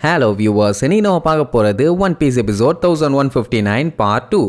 Hello viewers, இனி நம்ம பார்க்க போறது one piece episode 1159 part 2.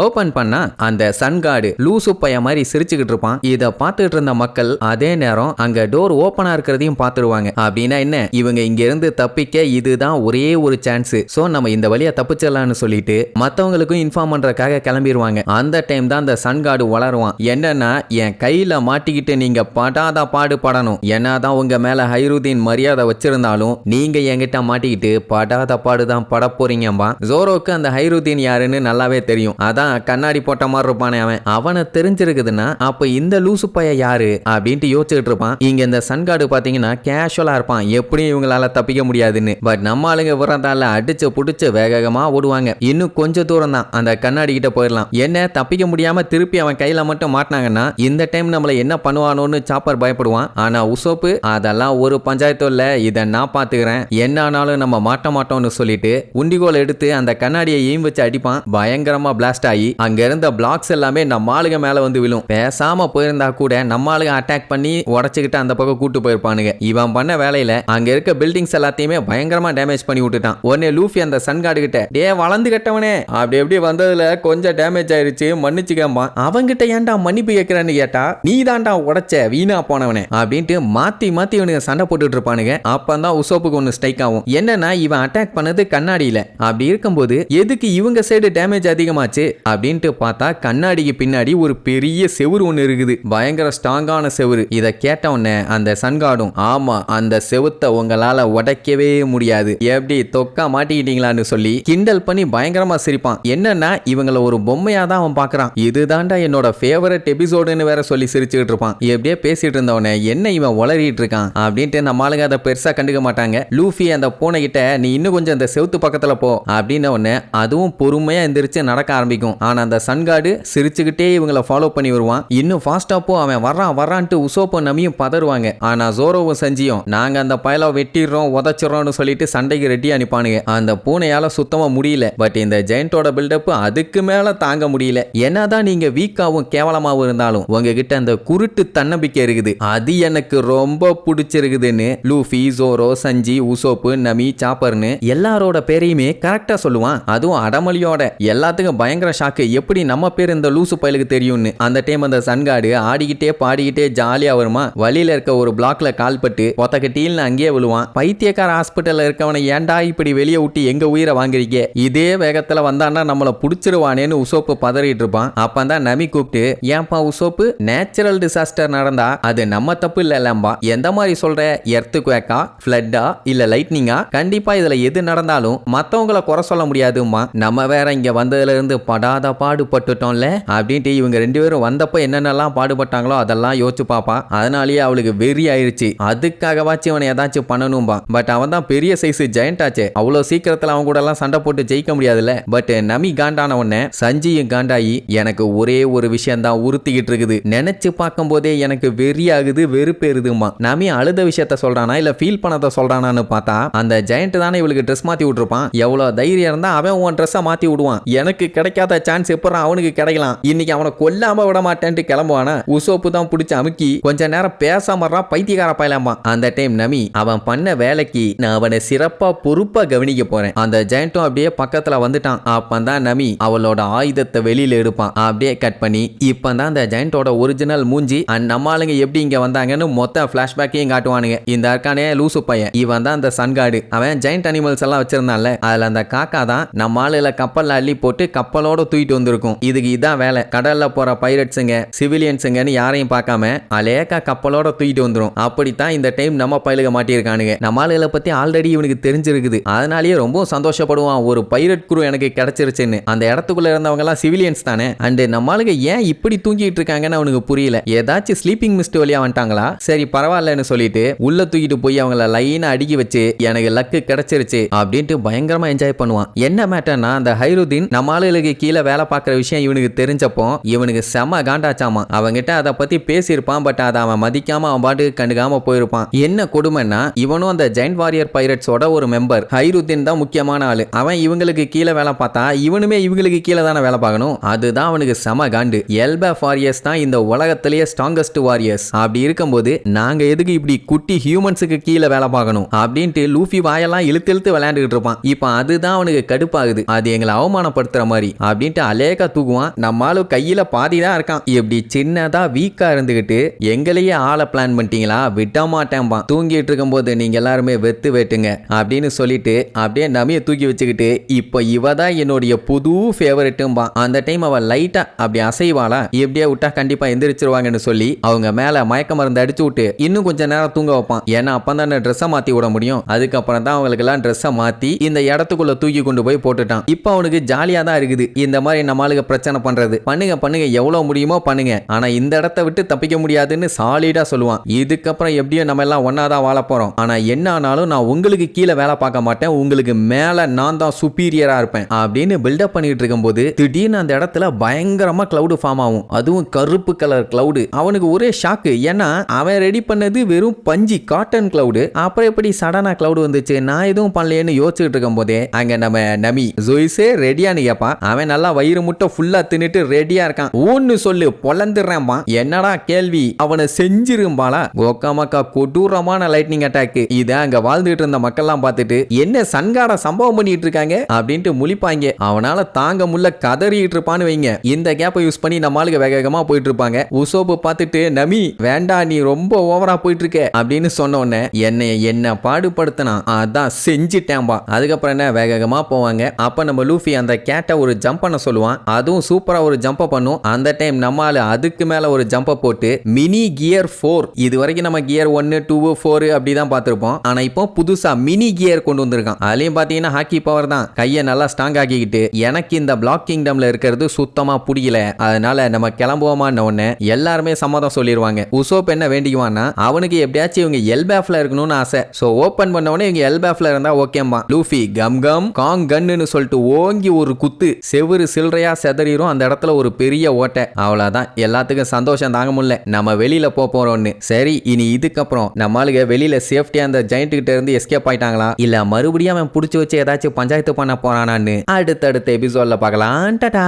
Open பண்ணா அந்த சன் கார்டு லூசு பைய மாதிரி சிரிச்சுக்கிட்டு இருப்பான். இத பார்த்துட்டு இருந்த மக்கள் அதே நேரம் அங்க டோர் ஓபனா இருக்கிறதையும் பார்த்துருவாங்க. அப்படின்னா என்ன, இவங்க இங்க இருந்து தப்பிக்க இதுதான் ஒரே ஒரு சான்ஸ், சோ நம்ம இந்த வழியா தப்பிச்சிடலாம்னு சொல்லிட்டு மத்தவங்களுக்கும் இன்ஃபார்ம் பண்றதுக்காக கிளம்பிடுவாங்க. அந்த டைம் தான் அந்த சன் கார்டு வளருவான். என்னன்னா, என் கையில மாட்டிக்கிட்டு நீங்க படாத பாடு படணும், என்னதான் உங்க மேல ஹைருதீன் மரியாதை வச்சிருந்தாலும் நீங்க என்கிட்ட மாட்டிக்கிட்டு படாத பாடுதான் பட போறீங்கம்பா. ஜோரோக்கு அந்த ஹைருதீன் யாருன்னு நல்லாவே தெரியும். அதான் கண்ணாடி போட்ட மாதிரி இருப்பானே அவனை தெரிஞ்சிருக்குதுன்னா அப்ப இந்த லூசு பைய யாரு அப்படின்ட்டு யோசிச்சுட்டு இருப்பான். இங்க இந்த சன் கார்டு பாத்தீங்கன்னா கேஷுவலா இருப்பான், எப்படியும் இவங்களால தப்பிக்க முடியாதுன்னு. பட் நம்ம ஆளுங்க விரதால அடிச்சு புடிச்சு வேகமா ஓடுவாங்க. இன்னும் கொஞ்சம் தூரம் தான், அந்த கண்ணாடி கிட்ட போயிடலாம். என்ன தப்பிக்க முடியாம திருப்பி அவன் கையில மட்டும் மாட்டினாங்கன்னா இந்த டைம் நம்மள என்ன பண்ணுவானோன்னு சாப்பர் பயப்படுவான். ஆனா உசோப்பு அதெல்லாம் ஒரு பஞ்சாயத்து இல்ல, இதை நான் பாத்துக்கிறேன், என்ன ஆனாலும் நம்ம மாட்ட மாட்டோம்னு சொல்லிட்டு உண்டிகோல் எடுத்து அந்த கண்ணாடியை எய்ம் வச்சு அடிப்பான். பயங்கரமா பிளாஸ்ட் ஆகி அங்க இருந்த பிளாக்ஸ் எல்லாமே நம்ம ஆளுங்க மேல வந்து விழும். பேசாம போயிருந்தா கூட நம்ம ஆளுங்க அட்டாக் பண்ணி உடைச்சுக்கிட்டு அந்த பக்கம் கூட்டு போயிருப்பானுங்க. இவன் பண்ண வேலையில அங்க இருக்க பில்டிங்ஸ் எல்லாத்தையுமே பயங்கரமா டேமேஜ் பண்ணி விட்டுட்டான். உடனே லூஃபி அந்த சன் கார்டு கிட்ட, டே வளர்ந்து கட்டவனே, அப்படி எப்படி வந்ததுல கொஞ்சம் டேமேஜ் ஆயிருச்சு, மன்னிச்சுக்கம்மா. அவங்கிட்ட ஏன்டா மன்னிப்பு கேட்கிறேன்னு கேட்டா, நீ தான்டா உடைச்ச வீணா போனவனே அப்படின்ட்டு மாத்தி மாத்தி இவனுங்க சண்டை போட்டுட்டு இருப்பானுங்க. அப்பதான் உசோப்புக்கு ஒன்னு ஸ்ட்ரைக் ஆகும். என்னன்னா, இவன் அட்டாக் பண்ணது கண்ணாடியில. அப்படி இருக்கும்போது எதுக்கு இவங்க சைடு டேமேஜ் அதிகமாச்சு அப்படின்ட்டு பார்த்தா கண்ணாடிக்கு பின்னாடி ஒரு பெரிய செவுரு ஒன்று இருக்குது, பயங்கர ஸ்ட்ராங்கான செவுரு. இதை கேட்ட உடனே அந்த சன்கார்டும், ஆமா அந்த செவுத்தை உங்களால உடைக்கவே முடியாது, எப்படி தொக்கா மாட்டிக்கிட்டீங்களான்னு சொல்லி கிண்டல் பண்ணி பயங்கரமா சிரிப்பான். என்னன்னா, இவங்களை ஒரு பொம்மையா தான் அவன் பாக்குறான். இதுதான்டா என்னோட ஃபேவரட் எபிசோடுன்னு வேற சொல்லி சிரிச்சுக்கிட்டு இருப்பான். எப்படியே பேசிட்டு இருந்தவனே என்ன இவன் உளறிட்டு இருக்கான் அப்படின்ட்டு நம்ம ஆளுங்க அதை பெருசா கண்டுக்க மாட்டாங்க. லூஃபி அந்த பூனை கிட்ட, நீ இன்னும் கொஞ்சம் அந்த செவுத்து பக்கத்துல போ அப்படின்னு உடனே அதுவும் பொறுமையா எந்திரிச்சு நடக்க ஆரம்பிக்கும். ஆனா அந்த சன் கார்டு சிரிச்சுக்கிட்டே இவங்களை ஃபாலோ பண்ணி வருவான். இன்னும் ஃபாஸ்டா போ, அவன் வர்றான்ட்டு உசோப்போ நமியும் பதறுவாங்க. ஆனா ஜோரோவும் செஞ்சியும், நாங்க அந்த பயலை வெட்டிடுறோம் உதச்சிடறோம்னு சொல்லிட்டு சண்டைக்கு ரெடி அனுப்பானுங்க. அந்த பூனையால சுத்தமா முடியல. பட் இந்த ஜெயண்டோட பில்டப் அதுக்கு மேல தாங்க முடியல. என்னதான் நீங்க வீக்காவும் கேவலமாவும் இருந்தாலும் உங்ககிட்ட அந்த குருட்டு தன்னம்பிக்கை இருக்குது, அது எனக்கு ரொம்ப பிடிச்சிருக்குதுன்னு லூஃபி, ஜோரோ, சஞ்சி, உசோப்பு, நமி, சாப்பர்னு எல்லாரோட பேரையுமே கரெக்டா சொல்லுவான். அதுவும் அடமலியோட. எல்லாத்துக்கும் பயங்கர ஷாக்கு, எப்படி நம்ம பேர் இந்த லூசு பயலுக்கு தெரியும்னு. அந்த டைம் அந்த சன்கார்டு ஆடிக்கிட்டே பாடிக்கிட்டே ஜாலியா வருமா. வழியில இருக்க ஒரு பிளாக்ல கால் பட்டு பொத்தக்கட்டில்னு அங்கேயே விழுவான். பைத்தியக்கார ஹாஸ்பிட்டல்ல இருக்கவனை ஏன்டா இப்படி வெளியே விட்டு எங்க உயிரை வாங்குறீங்க, இதே வேகத்துல வந்தான்னா நம்மள புடிச்சிருவானேன்னு உசோப்பு பதறிட்டு இருப்பான். அப்பதான் நமி கூப்பிட்டு, ஏன்பா உசோப்பு, நேச்சுரல் டிசாஸ்டர் நடந்தா அது நம்ம தப்பு இல்லம்பா, எந்த மாதிரி சொல்ற, எர்த்குவேக்கா, ஃப்ளட்டா இல்ல லைட்னிங்கா, கண்டிப்பா இதுல எது நடந்தாலும் மத்தவங்களை குறை சொல்ல முடியாதுமா, நம்ம வேற இங்க வந்ததுல இருந்து படாத பாடுபட்டுட்டோம்ல அப்படின்ட்டு இவங்க ரெண்டு பேரும் வந்தப்ப என்னென்னலாம் பாடுபட்டாங்களோ அதெல்லாம் யோசிச்சு பாப்பா. அதனாலேயே அவளுக்கு வெறி ஆயிருச்சு, அதுக்காகவாச்சும் அவனை ஏதாச்சும் பண்ணணும்பா. பட் அவன் தான் பெரிய சைஸ் ஜெயண்ட் ஆச்சு, அவ்வளவு சீக்கிரத்துல அவன் கூட எல்லாம் சண்டை போட்டு ஜெயிக்க முடியாதுல்ல. பட் நமி காண்டான உடனே சஞ்சியும் காண்டாயி, எனக்கு ஒரே ஒரு விஷயம் தான் உறுத்திக்கிட்டு இருக்குது, நினைச்சு பார்க்கும் போதே எனக்கு வெறி ஆகுது, வெறுப்பேறுதுமா. நமி அழுத விஷயத்த சொல்றானா இல்ல ஃபீல் பண்ணத சொல்றானான்னு பார்த்தா அந்த ஜெயண்ட் தானே இவளுக்கு ட்ரெஸ் மாத்தி விட்டுருப்பான். எவ்வளவு தைரியம் இருந்தா அவன் உன் ட்ரெஸ்ஸை மாத்தி விடுவான், எனக்கு கிடைக்காத சான்ஸ் எப்ப அவனுக்கு கிடைக்கலாம், இன்னைக்கு அவனை கொல்லாம விட மாட்டேன்ட்டு கிளம்புவானா. உசோப்பு தான் பிடிச்ச அமுக்கி கொஞ்ச நேரம் பேசாம பைத்தியக்கார பயலாமா. அந்த டைம் நமி, அவன் பண்ண வேலைக்கு நான் அவனை சிறப்பா பொறுப்பா கவனிக்க போறேன். அந்த ஜெயண்ட்டும் அப்படியே பக்கத்துல வந்துட்டான். அப்பதான் நமி அவளோட ஆயுதத்தை வெளியில எடுப்பான். அப்படியே கட் பண்ணி இப்பதான் அந்த ஜெயண்டோட ஒரிஜினல் மூஞ்சி நம்ம ஆளுங்க எப்படி இங்க வந்தாங்கன்னு மொத்த பிளாஷ்பேக்கையும் காட்டுவானுங்க. இந்த இருக்கானே லூசு பையன், இவன் தான் அந்த சன் கார்டு. அவன் ஜெயண்ட் அனிமல்ஸ் எல்லாம் வச்சிருந்தான்ல, அதுல அந்த காக்கா தான் நம்ம ஆளுல கப்பல்ல அள்ளி போட்டு கப்பலோட தூக்கிட்டு வந்திருக்கும். இதுக்கு இதான் வேலை, கடல்ல போற பைரட்ஸுங்க சிவிலியன்ஸுங்கன்னு யாரையும் பார்க்காம அலேக்கா கப்பலோட தூக்கிட்டு வந்துரும். அப்படித்தான் இந்த டைம் நம்ம பயிலுக மாட்டியிருக்கானுங்க. நம்ம ஆளுகளை பத்தி ஆல்ரெடி இவனுக்கு தெரிஞ்சிருக்குது, அதனாலேயே ரொம்ப சந்தோஷப்படுவான், ஒரு பைரட் குரு எனக்கு கிடைச்சிருச்சுன்னு. அந்த இடத்துக்குள்ள இருந்தவங்க எல்லாம் சிவிலியன்ஸ் தானே. அண்ட் நம்ம ஆளுங்க ஏன் இப்படி தூங்கிட்டு இருக்காங்கன்னு அவனுக்கு புரியல. ஏதாச்சும் ஸ்லீப்பிங் மிஸ்ட் வழியா வந்துட்டாங்களா, சரி பரவாயில்லன்னு சொல்லிட்டு உள்ள தூக்கிட்டு போய் அவங்கள லைனா அடுக்கி வச்சு எனக்கு லக்கு கிடைச்சிருச்சு அப்படின்ட்டு பயங்கரமா என்ஜாய் பண்ணுவான். என்ன மேட்டர்னா, அந்த ஹைருதீன் நம்ம ஆளுகளுக்கு கீழே வேலை பார்க்குற விஷயம் இவனுக்கு தெரிஞ்சப்போ இவனுக்கு செம காண்டாச்சாமா. அவங்கிட்ட அதை பத்தி பேசியிருப்பான். பட் அதை அவன் மதிக்காம அவன் பாட்டுக்கு கண்டுக்காம போயிருப்பான். என்ன கொடுமைன்னா இவனும் அந்த ஜெயண்ட் வாரியர் பைரட்ஸோட ஒரு மெம்பர். ஹைருத்தீன் தான் முக்கியமான ஆளு. அவன் இவங்களுக்கு கீழே வேலை பார்த்தா இவனுமே இவங்களுக்கு கீழே தானே வேலை பார்க்கணும். அதுதான் அவனுக்கு செம காண்டு. எல்பேஃப் வாரியர்ஸ் தான் இந்த உலகத்திலேயே ஸ்ட்ராங்கஸ்ட் வாரியர்ஸ். அப்படி இருக்கும்போது நாங்க எதுக்கு இப்படி குட்டி ஹியூமன்ஸுக்கு கீழே வேலை பார்க்கணும் அப்படின்ட்டு லூஃபி வாயெல்லாம் இழுத்து இழுத்து விளையாண்டுகிட்டு இருப்பான். இப்போ அதுதான் அவனுக்கு கடுப்பாகுது. அது எங்களை அவமானப்படுத்துற மாதிரி அப்படின்ட்டு அலேக்கா தூக்குவான். நம்மளும் கையில பாதி தான் இருக்கான். இப்படி சின்னதா வீக்கா இருந்துகிட்டு எங்களையே ஆளை பிளான் பண்ணிட்டீங்களா, விட்ட மாட்டேன்பா. தூங்கிட்டு இருக்கும் போது நீங்க எல்லாருமே வெத்து வெட்டுங்க அப்படின்னு சொல்லிட்டு அப்படியே நமியை தூக்கி வச்சுக்கிட்டு இப்போ இவ தான் என்னுடைய புது ஃபேவரட்டும்பா. அந்த டைம் அவ லைட்டா அப்படி அசைவாளா, எப்படியே விட்டா கண்டிப்பா எந்திரிச்சிருவாங்கன்னு சொல்லி அவங்க மேல மயக்க மருந்து அடிச்சு விட்டு இன்னும் கொஞ்சம் நேரம் தூங்க வைப்பான். ஏன்னா அப்பதான் ட்ரெஸ்ஸை மாத்தி விட முடியும். அதுக்கப்புறம் தான் அவங்களுக்கு எல்லாம் ட்ரெஸ்ஸை மாத்தி இந்த இடத்துக்குள்ள தூக்கி கொண்டு போய் போட்டுட்டான். இப்போ அவனுக்கு ஜாலியா தான் இருக்குது இந்த மாதிரி நம்மளுக்கு பிரச்சனை பண்றது. பண்ணுங்க பண்ணுங்க எவ்வளவு முடியுமோ பண்ணுங்க, ஆனா இந்த இடத்தை விட்டு தப்பிக்க முடியாதுன்னு சாலிடா சொல்லுவான். இதுக்கப்புறம் எப்படியோ நம்ம எல்லாம் ஒன்னாதான் வாழ போறோம். ஆனா என்ன ஆனாலும் நான் உங்களுக்கு கீழே வேலை பார்க்க மாட்டேன், உங்களுக்கு மேல நான் தான் சுப்பீரியரா இருப்பேன் அப்படின்னு பில்டப் பண்ணிட்டு இருக்கும்போது திடீர்னு அந்த இடத்துல பயங்கரமா கிளவுடு ஃபார்ம் ஆகும். அதுவும் கருப்பு கலர் கிளவுடு. அவனுக்கு ஒரே ஷாக்கு. ஏன்னா அவன் ரெடி பண்ணது வெறும் பஞ்சி காட்டன் கிளவுடு. அப்புறம் எப்படி சடனா கிளவுடு வந்துச்சு, நான் எதுவும் பண்ணலையேன்னு யோசிச்சுட்டு இருக்கும் போதே அங்க நம்ம நமி ஜோயிஸே ரெடியானு கேப்பா. அவன் நல்லா வயிறு முட்டை ஃபுல்லா தின்னுட்டு ரெடியா இருக்கான். ஒன்னு சொல்லு பொலந்துடுறேன்பா. என்னடா கேள்வி, அவனை செஞ்சிரும்பாளா. கோக்காமக்கா கொடூரமான லைட்னிங் அட்டாக். இத அங்க வாழ்ந்துட்டு இருந்த மக்கள்லாம் பார்த்துட்டு என்ன சன்காட சம்பவம் பண்ணிட்டு இருக்காங்க அப்படின்ட்டு முழிப்பாங்க. அவனால தாங்க முள்ள கதறிட்டு இருப்பான்னு வைங்க. இந்த கேப்பை யூஸ் பண்ணி நம்ம ஆளுங்க வேகமா போயிட்டு இருப்பாங்க. உசோப்பு பார்த்துட்டு நமி வேண்டாம் நீ ரொம்ப ஓவரா போயிட்டு இருக்க அப்படின்னு சொன்ன உடனே என்ன பாடுபடுத்தினா அதான் செஞ்சிட்டேன்பா. அதுக்கப்புறம் என்ன வேகமா போவாங்க. அப்ப நம்ம லூஃபி அந்த கேட்டை ஒரு ஜம்ப் பண்ண சொல்லுவான். அதுவும் சூப்பரா ஒரு ஜம்ப் பண்ணும். அந்த டைம் நம்மால அதுக்கு மேல ஒரு ஜம்ப் போட்டு மினி கியர் 4. இது வரைக்கும் நம்ம கியர் 1 2 4 அப்படிதான் பார்த்திருப்போம். ஆனா இப்போ புதுசா மினி கியர் கொண்டு வந்திருக்கான். அதுலயும் பாத்தீங்கன்னா ஹாக்கி பவர் தான். கையை நல்லா ஸ்ட்ராங் ஆக்கிக்கிட்டு எனக்கு இந்த பிளாக் கிங்டம்ல இருக்கிறது சுத்தமா பிடிக்கல, அதனால நம்ம கிளம்புவோமான்னு உடனே எல்லாருமே சம்மதம் சொல்லிடுவாங்க. உசோப் என்ன வேண்டிக்குவான்னா அவனுக்கு எப்படியாச்சும் இவங்க எல்பேஃப்ல இருக்கணும்னு ஆசை. சோ ஓபன் பண்ண உடனே இவங்க எல்பேஃப்ல இருந்தா ஓகேம்பா. லூஃபி கம் கம் காங் கன்னு சொல்லிட்டு ஓங்கி ஒரு குத்து செவுரு சில்லறையா செதறிரும். அந்த இடத்துல ஒரு பெரிய ஓட்டை. அவ்வளவுதான். எல்லாத்துக்கும் சந்தோஷம் தாங்க முடியல. நம்ம வெளியில போறோம்னு. சரி இனி இதுக்கப்புறம் நம்மளுக்கு வெளியில சேஃப்டியா அந்த ஜெயண்ட் கிட்ட இருந்து எஸ்கேப் ஆயிட்டாங்களா இல்ல மறுபடியும் அவன் புடிச்சு வச்சு ஏதாச்சும் பஞ்சாயத்து பண்ண போறானான்னு அடுத்தடுத்த எபிசோட்ல பார்க்கலாம். டாடா.